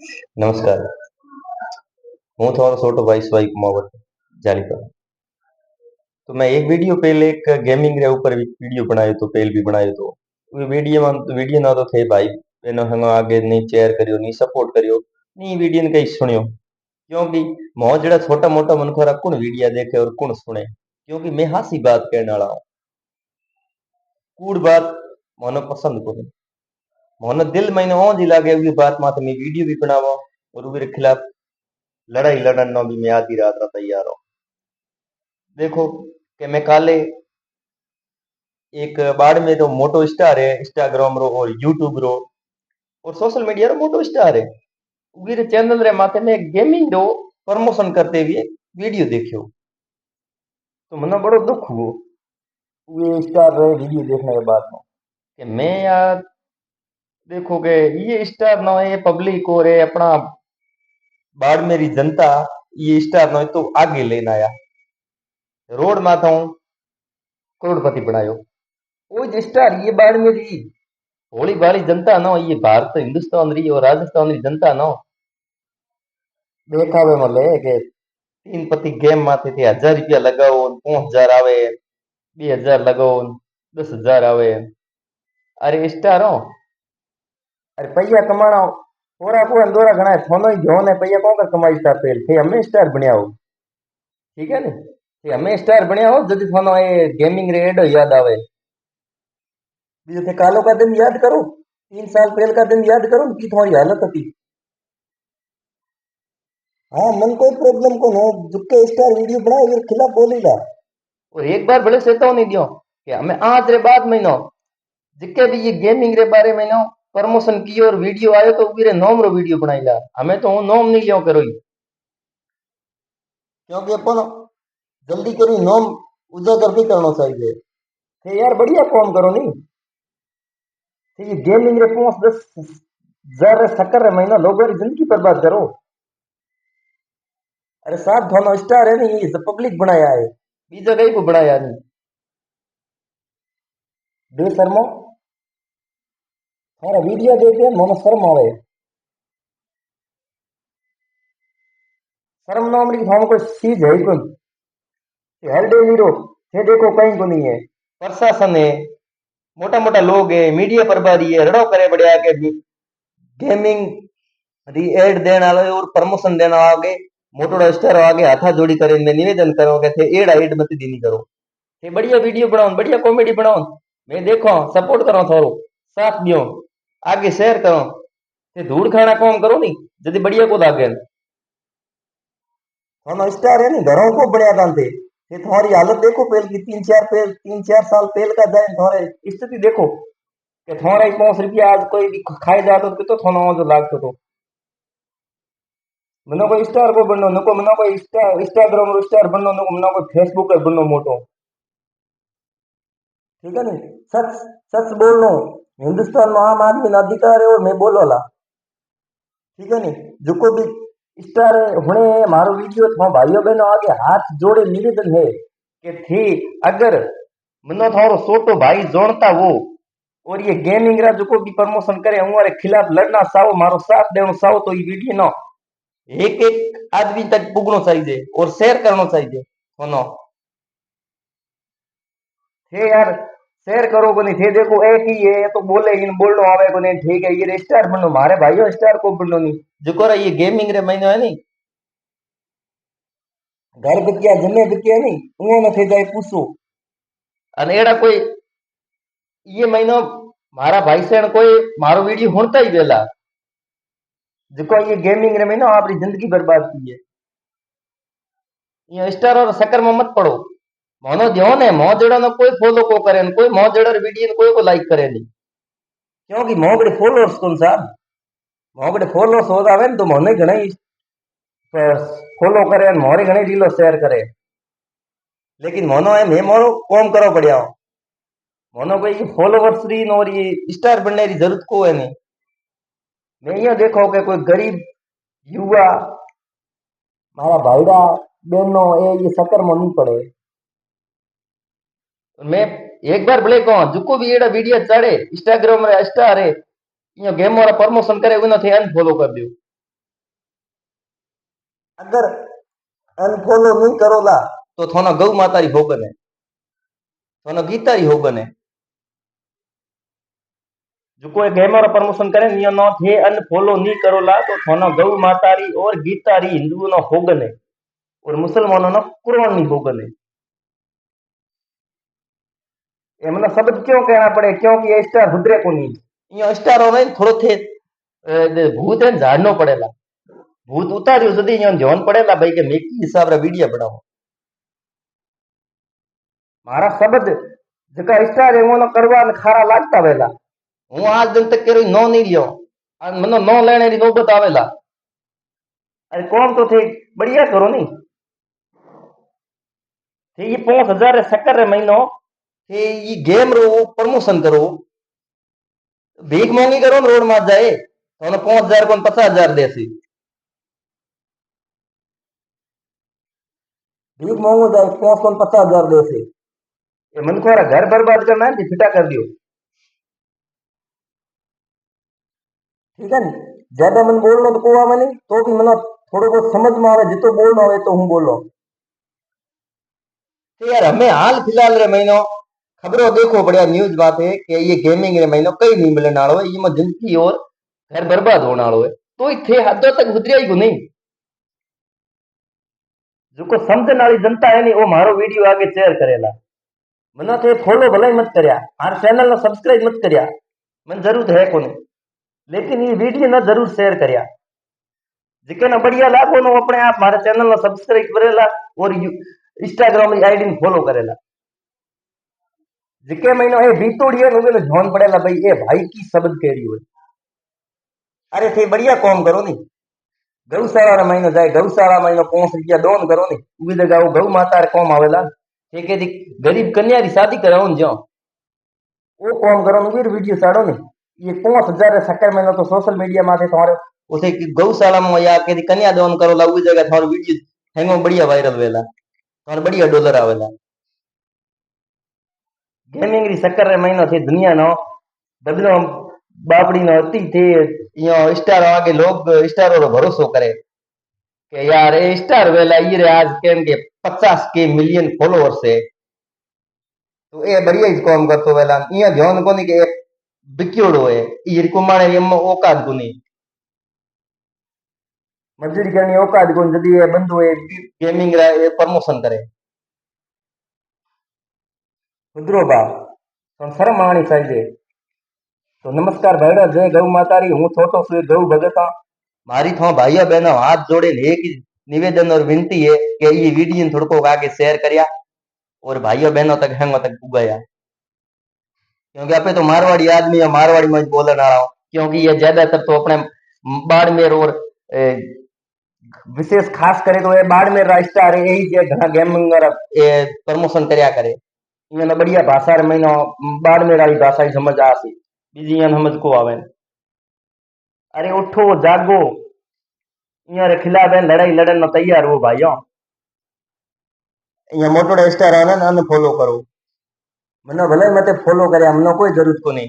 नमस्कार। हूँ थोरो छोटो भाई स्वाई कुमावत जानीपर। तो मैं एक वीडियो पहले एक गेमिंग रे ऊपर वीडियो बनायो तो पहले भी बनायो तो वो वीडियो ना तो थे भाई बहनों संग आगे नहीं शेयर करियो नहीं सपोर्ट करियो नहीं वीडियो ने कहीं सुनियो क्योंकि मोह जड़ा छोटा मोटा मनखोरा कौन वीडियो देखे और कौन सुने क्योंकि मैं हासी बात कहने वाला हूँ कूड़ बात मोनो पसंद को मोनो दिल मैंने ओ जी लागे उस बात माथे मैं वीडियो भी बनावा और उसके खिलाफ लड़ाई लड़न नो भी मैं आधी रात रा तैयार हूँ। देखो कि मैं काले एक बाड़मेर रो मोटो स्टार है इंस्टाग्राम रो और यूट्यूब रो और सोशल मीडिया रो मोटो स्टार है उगीरे चैनल रे माथे में गेमिंग रो प्रमोशन करते हुए वीडियो देखियो तो मने बड़ो दुख हुओ ये स्टार रे वीडियो देखने के बाद में कि मैं यार देखो के ये स्टार ना ये पब्लिक और ये अपना बाड़मेरी जनता ये स्टार ना तो आगे लेना आया रोड माथा हूं करोड़पति बनायो वो जो स्टार ये बाड़मेरी होली बाड़ी जनता ना ये भारत हिंदुस्तान री और राजस्थान री जनता ना देखावे मले के तीन पति गेम माथे थी 1000 रुपया लगाओ 5000 आवे 2000 लगाओ 10,000 आवे अरे स्टार हो अरे पैया कमाना थोड़ा को अंदोरा घना है फोनो ही जो ने पैया कौन कर कमाई स्टार पेल थे हमें स्टार बनया हो ठीक है ने थे हमें स्टार बनया हो जदी फोनो ये गेमिंग रे एडो याद आवे बीजो थे कालो का दिन याद करो 3 साल पहले का दिन याद करो की तुम्हारी हालत थी हाँ मन कोई प्रॉब्लम को नो जुके स्टार वीडियो बनाए फिर खिलाफ बोलेगा और एक बार भले चेतावनी दियो कि हमें आज रे बाद महीनो जिके भी ये गेमिंग रे बारे में नो प्रमोशन की और वीडियो आयो तो वीरे नोम रो वीडियो बनाईला हमें तो नोम नहीं लियो करो क्योंकि अपन जल्दी करी नोम उजागर भी करना चाहिए थे यार बढ़िया काम करो नहीं थे ये गेमिंग रे 5-10 हजार रे सकर रे महीना लोगों री जिंदगी बर्बाद करो अरे साहब दोनों स्टार है नहीं ये पब्लिक बनाया है बीजा कहीं को बनाया नहीं बेशर्मो थारा वीडियो देखे मन शर्म आवे शर्म नाम री थाम कोई चीज है ही कोई हर डे हीरो थे देखो कहीं को नहीं है प्रशासन है मोटा मोटा लोग है मीडिया प्रभारी है रड़ो करे बढ़िया के गेमिंग री एड देने वाले और प्रमोशन देने आगे मोटो स्टार आगे हाथा जोड़ी करे मैं निवेदन करो के थे एड मत दीनी करो थे बढ़िया वीडियो बनाओ बढ़िया कॉमेडी बनाओ मैं देखो सपोर्ट करो थोड़ो साथ दियो आगे शेयर करो थे धूड़ खाना काम करो नहीं जदी बढ़िया को लागे हम स्टार है नहीं घरों को बढ़िया जानते ये तुम्हारी हालत देखो पहले की 3-4 साल पहले का जाए तुम्हारे स्थिति देखो कि तुम्हारा 5 रुपया आज कोई भी खाए जातो तो थोड़ा जो लागतो तो मनो कोई स्टार को बननो नको मनो कोई इंस्टाग्राम रो स्टार बननो नको मनो कोई फेसबुक पर बननो मोटो ठीक है नहीं सच सच बोलनो हिंदुस्तान में आम आदमी ना अधिकार है और मैं बोलोला ठीक है नहीं जो को भी स्टार हुणे मारो वीडियो था भाइयों बहनों आगे हाथ जोड़े निवेदन है कि थी अगर मनो थारो छोटो भाई जोड़ता वो और ये गेमिंग रा जो को भी प्रमोशन करे हमारे खिलाफ लड़ना चाहो मारो साथ देना चाहो तो ये वीडियो ना एक एक आदमी तक पुगनो चाहिए और शेयर करना चाहिए सुनो थे यार शेयर करो को नहीं थे देखो एक ही है ये तो बोले इन बोलनो आवे को नहीं ठीक है ये स्टार बनो मारे भाइयों स्टार को बनो नहीं जो को ये गेमिंग रे महीनो है नहीं घर बिकिया जमे बिकिया नहीं उन्होंने थे जाए पूछो અને એડા કોઈ ये महीनो मारा भाई से कोई मारो वीडियो होता ही वेला जो ये गेमिंग रे महीनो आपकी जिंदगी बर्बाद की है ये स्टार और शक्कर में मत पड़ो मोनो ध्यान है मोह जड़ा ने कोई फॉलो को करे न कोई मोह जड़ा वीडियो कोई को लाइक करे नहीं क्योंकि मोहगड़े फॉलोअर्स कौन साहब मोहगड़े फॉलोअर्स हो जावे तो मोने घणे फॉलो करे मोरे घणे रीलो शेयर करे लेकिन मोनो है मैं मोरो कॉम करो बढ़िया मोनो कोई फॉलोअर्स री और ये स्टार बनने की जरूरत को है नहीं मैं ये देखो कि कोई गरीब युवा मारा भाईड़ा बहनों ये शक्कर में नहीं पड़े मैं एक बार भले कहूं जुको भी एड़ा वीडियो चढ़े इंस्टाग्राम रे स्टार है ये गेम वाला प्रमोशन करे उन्हें थे अनफॉलो कर दियो अगर अनफॉलो नहीं करोला तो थाना गौ मातारी हो बने, थाना गीतारी हो बने। जो कोई गेमर प्रमोशन करे नियो नो थे अनफॉलो नहीं करोला तो थाना गौ मातारी और गीतारी हिंदुओं नो हो बने और मुसलमानों नो कुरान नहीं हो बने। ये मतलब शब्द क्यों कहना पड़े, क्योंकि ये स्टार हुद्रे को नहीं, ये स्टार हो थोड़ो थे भूत है झाड़नो पड़ेला, भूत उतार्यो सुधी यहाँ ध्यान पड़ेला भाई के मैं की हिसाब रा वीडियो बनाओ। मारा शब्द जका स्टार है वो करवा खारा लागता वेला, हूँ आज दिन तक केरो नो नहीं लियो, मनो नो लेने री नौबत आवेला। अरे कौन तो थे बढ़िया करो नहीं थे, ये 5,000 शक्कर रे महीनो थे, ये गेम रो प्रमोशन करो, भीख मांगी करो रोड मार जाए तो 5,000 को 50,000 देसी भीख मांगो जाए 5 को 50,000 देसी। ये मन को घर बर्बाद करना है, फिटा कर दियो, ठीक है नी। ज्यादा मन बोलना तो को आवे नहीं, तो भी मना थोड़ो बहुत समझ में आवे, जितो बोलना आवे तो हूं बोलो। तो यार हमें हाल फिलहाल रे महीनो खबरों देखो बढ़िया न्यूज बात है कि ये गेमिंग रे महीनो कई नहीं मिलने वालो है, ये में जिंदगी और घर बर्बाद होने वालो है, तो थे हदों तक गुजरिया ही को नहीं। जो को समझने वाली जनता है नहीं वो मारो वीडियो आगे शेयर करेला, मना थे फॉलो भले मत करया, हर चैनल ने सब्सक्राइब मत करया, मन जरूरत है कोने, लेकिन ये वीडियो ना जरूर शेयर करया। जिके ना बढ़िया लागो नो अपने आप हमारे चैनल ने सब्सक्राइब करेला और इंस्टाग्राम की आईडी फॉलो करेला। जिके महीनो ए बीतोड़ी है नो ध्यान पड़ेला भाई ए भाई की शब्द कह रही हो। अरे थे बढ़िया काम करो नहीं, गौशाला रा महीनो जाए, गौशाला महीनो 5 रुपया दोन करो नहीं, उगी जगह वो गौ माता रे काम आवेला। ठीक है दी गरीब कन्या री शादी कराओ जो वो काम करो नहीं, फिर वीडियो चाड़ो नहीं। ये 5,000 शक्कर महीनो तो सोशल मीडिया माथे तुम्हारे उसे गौशाला में या के कन्या दान करो ला उगी जगह तुम्हारो वीडियो हैंगो बढ़िया वायरल वेला, तुम्हारे बढ़िया डॉलर आवेला। गेमिंग री शक्कर रे महीनो थी दुनिया नो दबलो बापड़ी नो अति थे, यो स्टार आगे लोग स्टारों रो भरोसो करे कि यार ए स्टार वेला ये रे आज केम के 50 के मिलियन फॉलोअर्स है, तो ए बढ़िया ही काम करतो वेला, इया ध्यान कोनी के बिक्योड़ो है ये कुमार ये औकात कोनी, मजदूरी करनी औकात कोनी, जदी ये बंदो है गेमिंग रा ये प्रमोशन करे उधरो बा तो शर्म आनी चाहिए। तो नमस्कार भाईड़ा, जय गौ माता री, हूँ छोटो सु गौ भगत हाँ। मारी थो भाइयों बहनों हाथ जोड़े एक ही निवेदन और विनती है कि ये वीडियो थोड़को आगे शेयर करिया और भाइयों बहनों तक हैंगो तक पुगाया, क्योंकि आपे तो मारवाड़ी आदमी है, मारवाड़ी में बोलने वाला हूँ, क्योंकि ये ज्यादातर तो अपने बाड़मेर और विशेष खास करे तो ये बाड़मेर रास्ता है यही जे घना गेमिंग प्रमोशन करया करे, इन्हें बढ़िया भाषा रे महीनो बाड़मेर वाली भाषा ही समझ आसी, बीजी इन समझ को आवे। अरे उठो जागो, इन खिलाफ है लड़ाई लड़न तैयार हो भाइयों, ये मोटो स्टार आने न फॉलो करो, मनो भले मते फॉलो करे, हमने कोई जरूरत को नहीं,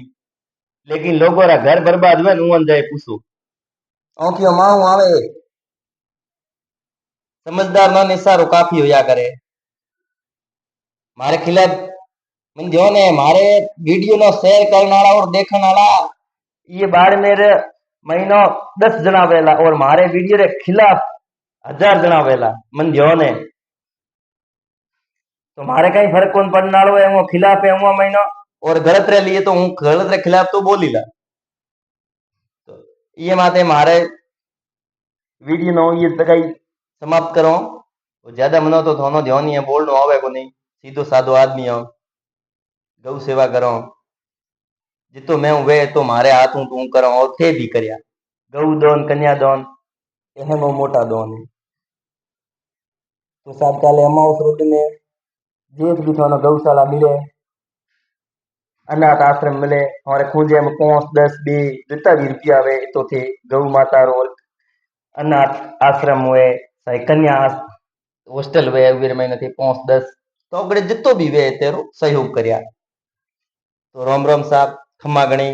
लेकिन लोगों रा घर बर्बाद हुए नुअन जाए पूछो, औखियो माऊ आवे, समझदार ना निसारो काफी होया करे। मारे खिलाफ मन जो ने मारे वीडियो नो शेयर करने वाला और देखने वाला ये बाड़मेर महीनो 10 जना वेला और मारे वीडियो रे खिलाफ 1,000 जना वेला, मन जो ने तो मारे कहीं फर्क कौन पड़ने वालो है, वो खिलाफ है वो महीनो और गलत रे लिए तो हूँ गलत रे खिलाफ तो बोली ला, तो ये माते मारे वीडियो नो ये तक समाप्त करो, ज्यादा मनो तो थोनो ध्यान नहीं है बोलनो आवे को नहीं, सीधो साधो आदमी हो, गौ सेवा करो, जितो मैं हूं वे तो मारे हाथ हूं तू करो और थे भी करया, गौ दोन कन्या दोन यह मोटा दोन है। तो साहब काले अमाउस रोड में जेठ भी थानो गौशाला मिले, अनाथ आश्रम मिले, हमारे खूंजे में 5 10 बी जितना भी रुपया आवे तो थे गौ माता रो अनाथ आश्रम हुए चाहे कन्या हॉस्टल हुए वीर महीने थे 5 10 तो अगड़े जितो भी वे तेरो सहयोग करया। तो राम राम साहब खम्मा गणी।